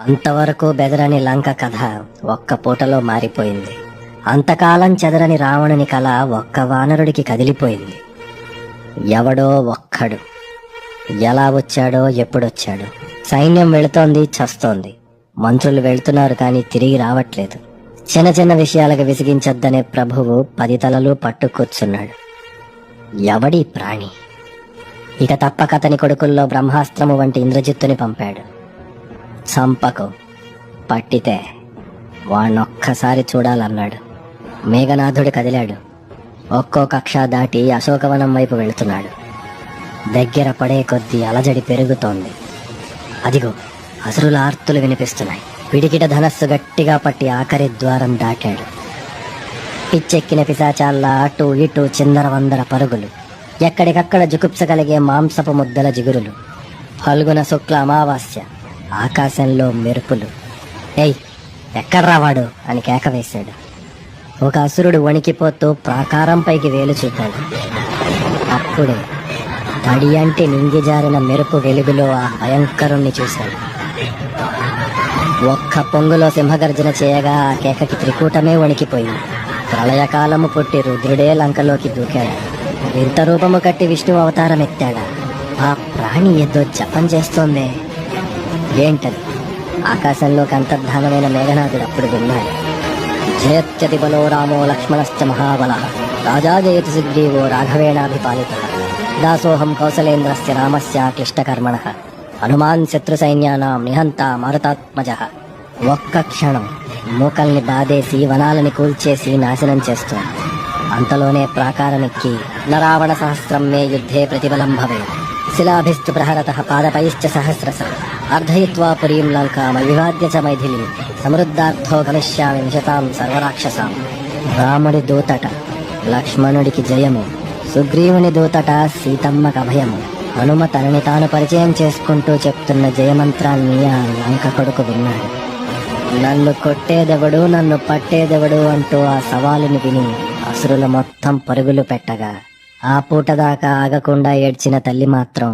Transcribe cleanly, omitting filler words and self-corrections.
అంతవరకు బెదరని లంక కథ ఒక్క పూటలో మారిపోయింది. అంతకాలం చెదరని రావణుని కళ ఒక్క వానరుడికి కదిలిపోయింది. ఎవడో ఒక్కడు ఎలా వచ్చాడో ఎప్పుడొచ్చాడో. సైన్యం వెళుతోంది, చస్తోంది. మంత్రులు వెళ్తున్నారు కానీ తిరిగి రావట్లేదు. చిన్న చిన్న విషయాలకు విసిగించొద్దనే ప్రభువు 10 తలలు పట్టు కూర్చున్నాడు. ఎవడి ప్రాణి? ఇక తప్పకతని కొడుకుల్లో బ్రహ్మాస్త్రము వంటి ఇంద్రజిత్తుని పంపాడు. చంపకు, పట్టితే వాణ్ణొక్కసారి చూడాలన్నాడు. మేఘనాథుడు కదిలాడు. ఒక్కో కక్ష దాటి అశోకవనం వైపు వెళుతున్నాడు. దగ్గర పడే కొద్దీ అలజడి పెరుగుతోంది. అదిగో అసురుల ఆర్తులు వినిపిస్తున్నాయి. పిడికిట ధనస్సు గట్టిగా పట్టి ఆఖరి ద్వారం దాటాడు. పిచ్చెక్కిన పిశాచాల్లా అటు ఇటు చిందర వందర పరుగులు. ఎక్కడికక్కడ జుగుప్స కలిగే మాంసపు ముద్దల జిగురులు. ఫల్గుణ శుక్ల అమావాస్య. ఆకాశంలో మెరుపులు. ఏయ్, ఎక్కడ్రా వాడు అని కేక వేశాడు. ఒక అసురుడు వణికిపోతూ ప్రాకారంపైకి వేలు చూపాడు. అప్పుడే తడి అంటే నింగిజారిన మెరుపు వెలుగులో ఆ భయంకరుణ్ణి చూశాడు. ఒక్క పొంగులో సింహగర్జన చేయగా ఆ కేకకి త్రికూటమే వణికిపోయింది. ప్రళయకాలము పుట్టి రుద్రుడే లంకలోకి దూకాడు. వింత రూపము కట్టి విష్ణు అవతారం ఎత్తాడా? ఆ ప్రాణి ఏదో జపం చేస్తోందే. ఏంటది? ఆకాశంలోకి అంతర్ధానమైన మేఘనాథుడు అప్పుడు విన్నాడు. జయత్యతి బలో రామో లక్ష్మణశ్చ మహాబల రాజా జయతి సుగ్రీవో రాఘవేణాభిపాలిత దాసోహం కౌసలేంద్రస్య రామస్య క్లిష్టకర్మణ హనుమాన్ శత్రు సైన్యానాం నిహంత మారుతాత్మజ. ఒక్క క్షణం మూకల్ని బాధేసి వనాలని కూల్చేసి నాశనం చేస్తోంది. అంతలోనే ప్రాకారమెక్కి నరావణ సహస్రం మే యుద్ధే ప్రతిబలం భవే శిలాభిస్తు ప్రహరత పాదపైశ్చ సహస్రశ అర్ధయిత్వా పురీం లంకాం అవివాద్య చ మైథిలీం సమృద్ధార్థో గమిష్యామి విశతాం సర్వరాక్షసాం. రాముడి దూతట లక్ష్మణుడికి జయము, సుగ్రీవుని దూతట సీతమ్మకు అభయము. హనుమ తనని తాను పరిచయం చేసుకుంటూ చెప్తున్న జయమంత్రాన్ని ఆ లంక కొడుకు విన్నాడు. నన్ను కొట్టేదెవడు, నన్ను పట్టేదెవడు అంటూ ఆ సవాలుని విని అసురులు మొత్తం పరుగులు పెట్టగా ఆ పూట దాకా ఆగకుండా ఏడ్చిన తల్లి మాత్రం